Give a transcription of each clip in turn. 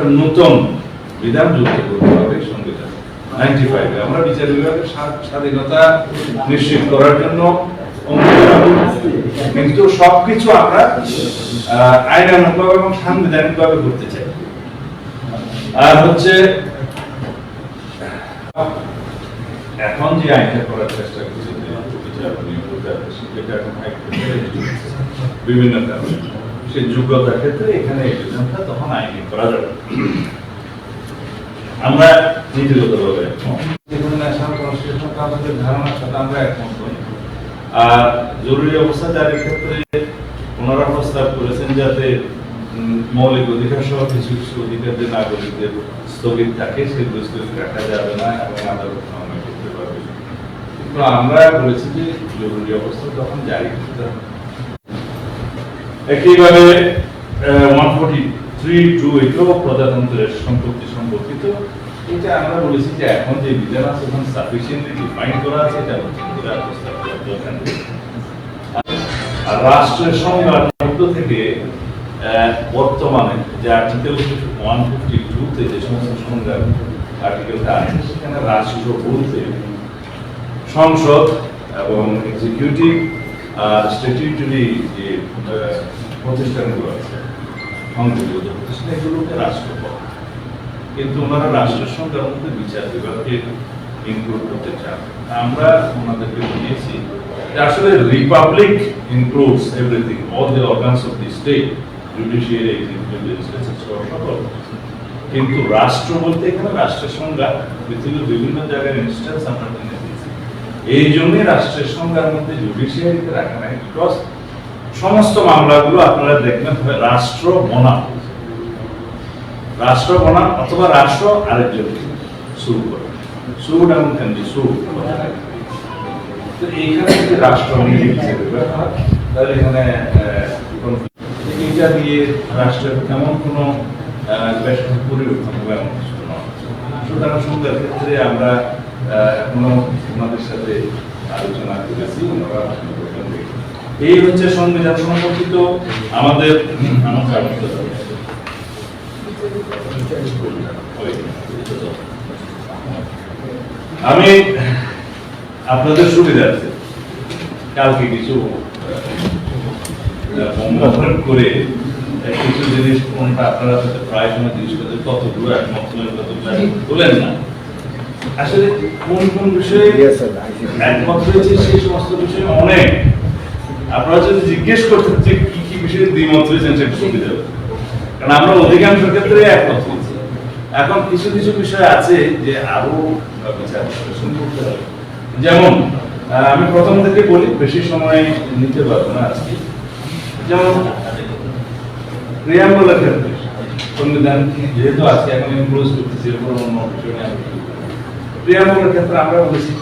একটা নতুন বিধান যুক্ত করতে হবে সংবিধান 95-এ। আমরা বিচার বিভাগের স্বাধীনতা নিশ্চিত করার জন্য কিন্তু সবকিছু আমরা আইনানুগভাবে এবং সাংবিধানিকভাবে করতে চাই। আর হচ্ছে এখন যে আইনটা করার চেষ্টা করছে বিভিন্ন কারণে সেই যোগ্যতার ক্ষেত্রে এখানে এই বিধানটা তখন আইনি করা যাবে। আমরা নীতিগতভাবে ধারণার সাথে আমরা একমত হই। আর জরুরি অবস্থা জারির ক্ষেত্রে ওনারা প্রস্তাব করেছেন যাতে মৌলিক অধিকার সহ কিছু কিছু অধিকার যে নাগরিকদের স্থগিত থাকে সেগুলো স্থগিত রাখা যাবে না এবং আদালত মামলা করতে পারবে। কিন্তু আমরা বলেছি যে জরুরি অবস্থা তখন জারি করতে হবে। একইভাবে 143(2) এটাও প্রজাতন্ত্রের সম্পত্তি সম্পর্কিত। এটা আমরা বলেছি যে এখন যে বিধান আছে এখন সাফিসিয়েন্টলি ডিফাইন করা আছে, এটা প্রস্তাব করার দরকার নেই। আর রাষ্ট্রের সংজ্ঞার মধ্য থেকে বর্তমানে যে আর্টিকেল 152-তে যে সমস্ত সংজ্ঞার আর্টিকেলটা আছে সেখানে রাষ্ট্র বলতে সংসদ এবং এক্সিকিউটিভ আর স্ট্যাটিউটরি যে প্রতিষ্ঠানগুলো আছে সংসদীয় প্রতিষ্ঠান এগুলোকে রাষ্ট্র বলে। কিন্তু ওনারা রাষ্ট্রের সংখ্যার মধ্যে বিচার বিভাগকে ইনক্লুড করতে চান। আমরা ওনাদেরকে বলেছি যে আসলে Republic includes everything, all the organs of the state, judiciary, executive, legislature সব। কিন্তু রাষ্ট্র বলতে এখানে রাষ্ট্রের সংজ্ঞা পৃথিবীর বিভিন্ন জায়গায় ইনস্ট্যান্স আমরা জেনে দিয়েছি। এই জন্যই রাষ্ট্রের সংজ্ঞার মধ্যে জুডিশিয়ারিতে রাখা নাই, বিকজ সমস্ত মামলাগুলো আপনারা দেখবেন রাষ্ট্র বনাম অথবা রাষ্ট্র আরেকজন শুরু করে সুড এবং ক্যান বি সুড। তো এইখানে যদি রাষ্ট্র তাহলে এখানে এইটা দিয়ে রাষ্ট্রের তেমন কোনো পরিবর্তন হবে এমন কিছু নয়। সুতরাং সংজ্ঞার ক্ষেত্রে আমরা এখনো ওনাদের সাথে আলোচনা করেছি। এই হচ্ছে সংবিধান সম্পর্কিত আমাদের আমি আপনাদের সুবিধার্থে কালকে কিছু করে কিছু জিনিস কোনটা আপনারা প্রায় সময় জিনিস করতে কতগুলো একমত বলেন না, আসলে কোন কোন বিষয়ে একমত হয়েছে সেই সমস্ত বিষয়ে অনেক আপনারা যদি জিজ্ঞেস করতেন যে কি কি বিষয়ে দ্বিমত হয়েছেন সেটা সুবিধা হবে, কারণ আমরা অধিকাংশ ক্ষেত্রে একমত হয়েছি। এখন কিছু কিছু বিষয় আছে যে আরো বিচার বিশ্লেষণ করতে হবে। যেমন আমি প্রথম থেকে বলি, বেশি সময় নিতে পারবো না আজকে। যেমন প্রিয়াম্বলের ক্ষেত্রে সংবিধান যেহেতু আজকে এখন ইমপ্লোজ করতেছি এরপর অন্য বিষয় নিয়ে প্রিয়াম্বলের ক্ষেত্রে আমরা বলেছি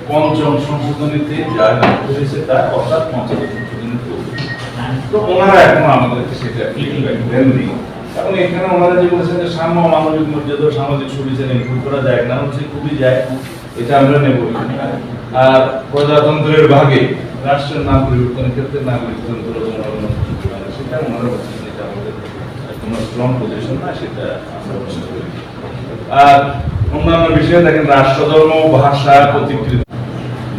পঞ্চম সংশোধনীতে যা হয়েছে তা অর্থাৎ পঞ্চম সংশোধনী তো ওনারা এখন আমাদেরকে সেটা দেননি। এখন এখানে ওনারা যে বলেছেন যে সাম্য মানবিক মর্যাদা সামাজিক সুবিধা ইনক্লুড করা যায় না, হচ্ছে খুবই যায়, এটা আমরা নেব। আর প্রজাতন্ত্রের ভাগে রাষ্ট্রের নাম পরিবর্তনের ক্ষেত্রে নাগরিকতন্ত্র সেটা ওনারা বলছেন এটা আমাদের কোনো স্ট্রং পজিশন না, সেটা আমরা মনে করি। আর অন্যান্য বিষয়ে দেখেন রাষ্ট্রধর্ম, ভাষা, প্রতিকৃতি,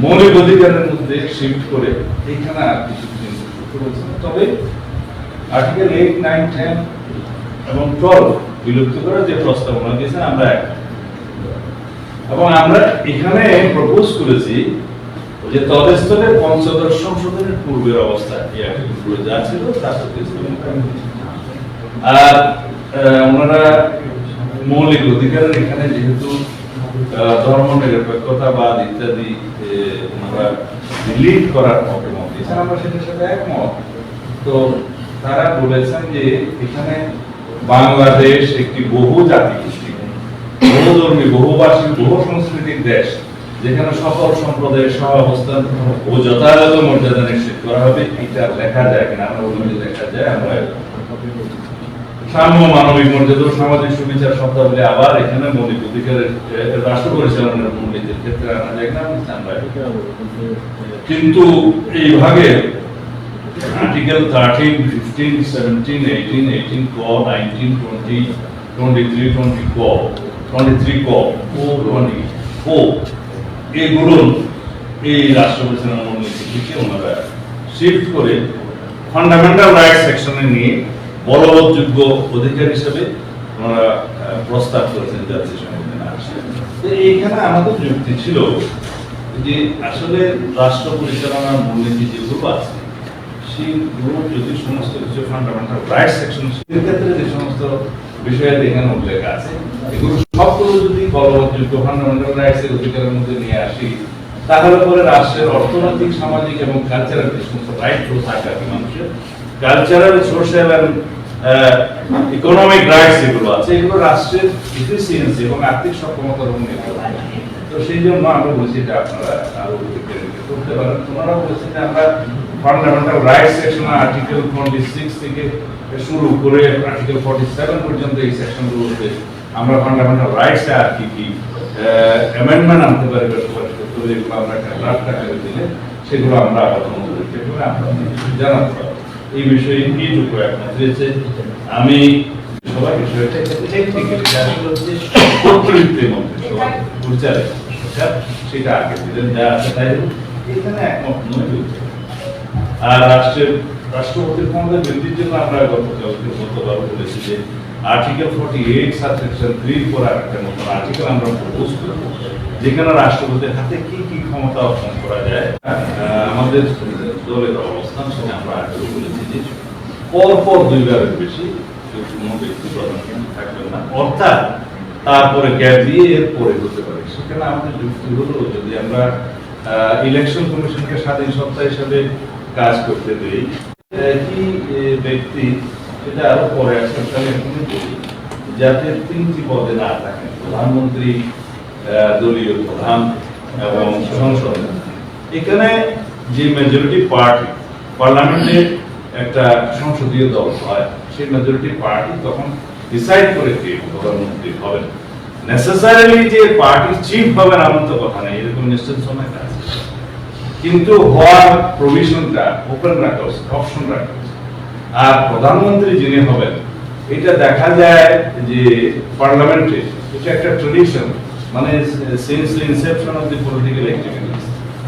মৌলিক অধিকারের মধ্যে শিফট করে এইখানে আর কিছু তবে আর্টিকেল 8, 9, 10 এবং 12 বিলুপ্ত করার যে প্রস্তাবনা দিয়েছেন আমরা এবং আমরা এখানে প্রপোজ করেছি যে তদস্থলে পঞ্চদশ সংশোধনের পূর্বের অবস্থা যা ছিল তা আর ওনারা মৌলিক অধিকারের এখানে যেহেতু ধর্ম নিরপেক্ষতাবাদ ইত্যাদি ওনারা ডিলিট করার মতামত দিয়েছেন, আমরা সেটার সাথে একমত। তো তারা বলেছেন যে এখানে বাংলাদেশ একটি বহু জাতি গোষ্ঠী, বহুধর্মী, বহুভাষী, বহু সংস্কৃতির দেশ, যেখানে সকল সম্প্রদায়ের সহাবস্থান ও যথাযথ মর্যাদা নিশ্চিত করা হবে। এটা লেখা যায় কিনা আমরা বলি লেখা যায়। আমরা সাম্য মানবিক মর্যাদা সামাজিক সুবিচার শব্দাবলী আবার এখানে মৌলিক অধিকারের রাষ্ট্র পরিচালনার মূলনীতির ক্ষেত্রে আনা যায় কিনা আমরা, কিন্তু এই ভাগে আর্টিকেল 13, 15, 17, 18, 18 ক, 19, 20 23, 20 ক, 23 ক, 20 ও এগুলো এই রাষ্ট্রপতির মূলনীতি থেকে ওনারা শিফট করে ফান্ডামেন্টাল রাইট সেকশনে নিয়ে বলবৎযোগ্য অধিকার হিসেবে ওনারা প্রস্তাব করেছেন জাতীয় সংবিধানে আসে। এইখানে আমাদের যুক্তি ছিল যে আসলে রাষ্ট্র পরিচালনার মূলনীতি যেগুলো আছে সেগুলো যদি সমস্ত কিছু ফান্ডামেন্টাল রাইট সেকশন ক্ষেত্রে যে সমস্ত বিষয়াদি এখানে উল্লেখ আছে এগুলো সবগুলো যদি বলবৎযোগ্য ফান্ডামেন্টাল রাইটস এর অধিকারের মধ্যে নিয়ে আসি তাহলে পরে রাষ্ট্রের অর্থনৈতিক সামাজিক এবং কালচারাল যে সমস্ত রাইট গুলো থাকে আর মানুষের cultural social and economic rights যেগুলো আছে এগুলো রাষ্ট্রের এফিসিয়েন্সি এবং আর্থিক সক্ষমতার উপর নির্ভর করে। তো সেই জন্য আমরা বলছি যে আপনারা আরো করতে পারেন। ওনারা বলছেন যে আমরা ফান্ডামেন্টাল রাইটস সেকশন আর্টিকেল 26 থেকে শুরু করে আর্টিকেল 47 পর্যন্ত এই সেকশনগুলোতে আমরা ফান্ডামেন্টাল রাইটস আর কি কি অ্যামেন্ডমেন্ট আনতে পারি বা সুপারিশ করতে পারি এগুলো আমরা একটা ড্রাফট আকারে দিলে সেগুলো আমরা আবার অনুমোদিত করে আপনাদের জানাতে পারবো। এই বিষয়ে এইটুকু একমত হয়েছে। আমি সবাই বিষয়টা টেকনিক্যালি আসলে হচ্ছে কর্তৃত্বের মধ্যে সবাই বিচারে সেটা আগে দিলেন যা আছে তাই এখানে একমত নয়। আর রাষ্ট্রপতির ক্ষমতা বৃদ্ধির জন্য আমরা গতবার বলেছি যে আর্টিকেল 48 সাবসেকশন 3 পর একটা নতুন আর্টিকেল আমরা প্রপোজ করব যেখানে রাষ্ট্রপতির হাতে কি কি ক্ষমতা অর্পণ করা যায়। আমাদের দলের অবস্থান সেটা আমরা আগে বলেছি যে পরপর 2 বারের বেশি কোনো ব্যক্তি প্রধানমন্ত্রী থাকবেন না, অর্থাৎ তারপরে গ্যাপ দিয়ে এর পরে হতে পারে। সেখানে আমাদের যুক্তি হলো যদি আমরা ইলেকশন কমিশনকে স্বাধীন সত্তা হিসেবে কাজ করতে দেই কি ব্যক্তি সেটা আরো পরে যাতে 3টি পদে না থাকেন প্রধানমন্ত্রী, দলীয় প্রধান এবং সংসদ। এখানে যে মেজরিটি পার্টি পার্লামেন্টে একটা সংসদীয় দল হয় সেই মেজরিটি পার্টি তখন ডিসাইড করে কে প্রধানমন্ত্রী হবেন। নেসেসারিলি যে পার্টির চিফ হবেন এমন তো কথা নেই, এরকম নিশ্চিত সময় আছে, কিন্তু হওয়ার প্রভিশনটা ওপেন রাখা উচিত, অপশন রাখা উচিত। আর প্রধানমন্ত্রী যিনি হবেন এটা দেখা যায় যে পার্লামেন্টে এটা একটা ট্রেডিশন, মানে since the Inception of the political activities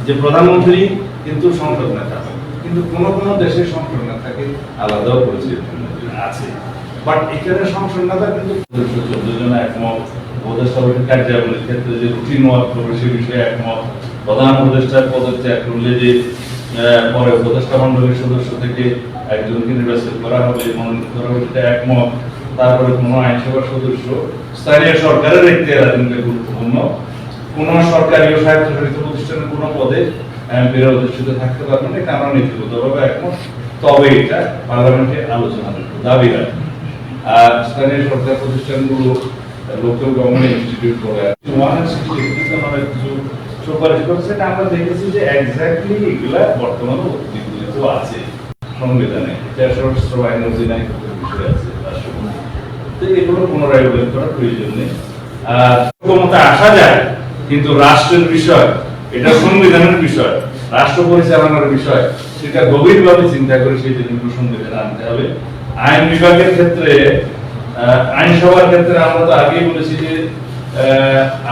যে প্রধানমন্ত্রী কিন্তু সংসদ নেতা হন, কিন্তু কোন কোন দেশে সংসদ নেতাকে আলাদাও পরিচিত আছে। বাট এখানে সংসদ নেতা কিন্তু 14 জন একমত, উপদেষ্টা কার্যাবলীর ক্ষেত্রে যে রুটিন ওয়ার্ক করবে সে বিষয়ে একমত, প্রধান উপদেষ্টার পদত্যাগ করলে যে পরে উপদেষ্টা মন্ডলীর সদস্য থেকে একজনকে নির্বাচিত করা হবে, মনোনীত করা হবে সেটা একমত। তারপরে কোন আইনসভার সদস্য স্থানীয় সরকারের এখতিয়ার গুরুত্বপূর্ণ, কোন সরকারি ও স্বায়ত্তশাসিত প্রতিষ্ঠানের কোন পদে এমপিরা অধিষ্ঠিত থাকতে পারবেন, এটা আমরা নীতিগতভাবে একমত। তবে এটা পার্লামেন্টে আলোচনার দাবি রাখে। আর স্থানীয় সরকার প্রতিষ্ঠানগুলো লোকাল গভর্নমেন্ট ইনস্টিটিউট করে 160 নামে কিছু সুপারিশ করছে, এটা আমরা দেখেছি যে এক্স্যাক্টলি এগুলা বর্তমানে উদ্দীপিত আছে সংবিধানে, এটা সশস্ত্র বাহিনীর অধীনে বিষয় আছে রাষ্ট্রপতি। তো এগুলো পুনরায় উল্লেখ করার প্রয়োজন নেই। আর ক্ষমতা আসা যায় কিন্তু রাষ্ট্রের বিষয়, এটা সংবিধানের বিষয়, রাষ্ট্র পরিচালনার বিষয়, সেটা গভীরভাবে চিন্তা করে সেই জিনিসগুলো সংবিধানে আনতে হবে। আইন বিভাগের ক্ষেত্রে, আইনসভার ক্ষেত্রে আমরা তো আগেই বলেছি যে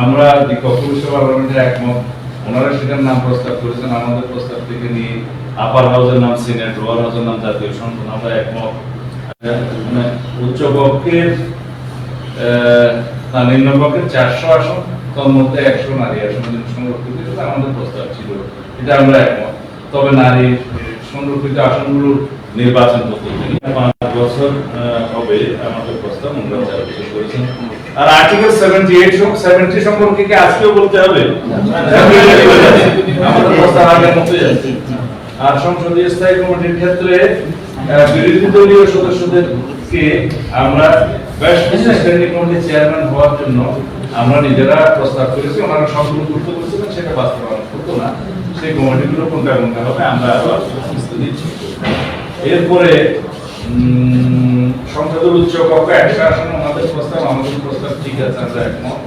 আমরা দ্বিকক্ষ সভা পার্লামেন্টে একমত, ওনারা সেটার নাম প্রস্তাব করেছেন, আমাদের প্রস্তাব থেকে নিয়ে আপার হাউসের নাম সিনেট, লোয়ার হাউসের নাম জাতীয় সংসদ, আমরা একমত। উচ্চ কক্ষের নিম্ন কক্ষের 400 আসন, তার মধ্যে 100 নারী আসন সংরক্ষিত, এটা আমাদের প্রস্তাব ছিল, এটা আমরা একমত। তবে নারী সংরক্ষিত আসনগুলোর নির্বাচন করতে 5 বছর হবে আমাদের প্রস্তাব, ওনারা 4 বছর করেছেন। আর আর্টিকেল 70 সম্পর্কে কি আজকেও বলতে হবে? আমাদের প্রস্তাব আগের মতোই আছে। আর সংসদীয় স্থায়ী কমিটির ক্ষেত্রে বিরোধী দলীয় সদস্যদেরকে আমরা স্ট্যান্ডিং কমিটির চেয়ারম্যান হওয়ার জন্য আমরা নিজেরা প্রস্তাব করেছি, ওনারা সবগুলো করতে বলছিলেন, সেটা বাস্তবায়ন করতো না। সেই কমিটিগুলো কোনটা কোনটা হবে আমরা আবার দিচ্ছি। এরপরে সংসদের উচ্চ কক্ষ 100 আসন, আমাদের প্রস্তাব ঠিক আছে, আমরা একমত,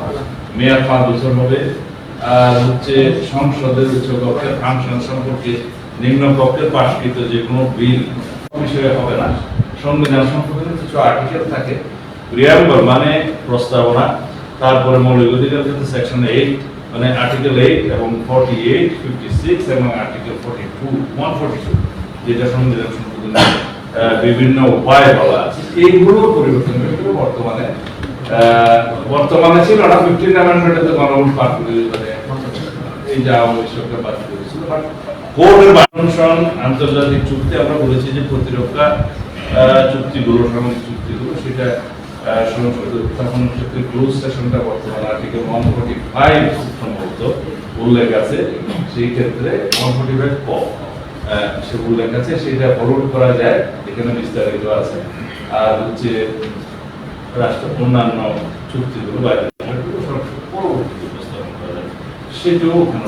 মেয়াদ 5 বছর হবে। আর হচ্ছে সংসদের উচ্চ কক্ষের ফাংশন সম্পর্কে নিম্ন কক্ষের পাশকৃত যে কোনো বিল বিষয়ে হবে না। সংবিধান সংশোধনের কিছু আর্টিকেল থাকে প্রিয়াম্বল মানে প্রস্তাবনা, তারপরে মৌলিক অধিকার ক্ষেত্রে সেকশন 8 মানে আর্টিকেল 8 এবং 48, 56 এবং আর্টিকেল 142 যেটা সংবিধান সংশোধনের বিভিন্ন উপায় বলা আছে, এইগুলো পরিবর্তন করে বর্তমানে ছিল না 15 অ্যামেন্ডমেন্টে তো গণভোট পাস করে এই যা সরকার পাস করেছিল, বাট কোর্টের বাংশন আন্তর্জাতিক চুক্তি আমরা বলেছি যে প্রতিরক্ষা চুক্তিগুলো, সামরিক চুক্তিগুলো, সেটা সংসদের উত্থাপন ক্ষেত্রে ক্লোজ সেশনটা বর্তমানে আর্টিকেল 145 সম্ভবত উল্লেখ আছে, সেই ক্ষেত্রে 145 ক সে উল্লেখ আছে, সেটা ফরওয়ার্ড করা যায়, এখানে বিস্তারিত আছে। আর হচ্ছে রাষ্ট্র অন্যান্য চুক্তিগুলো বাইরে পরবর্তী উপস্থাপন করা যায়, সেটাও ওখানে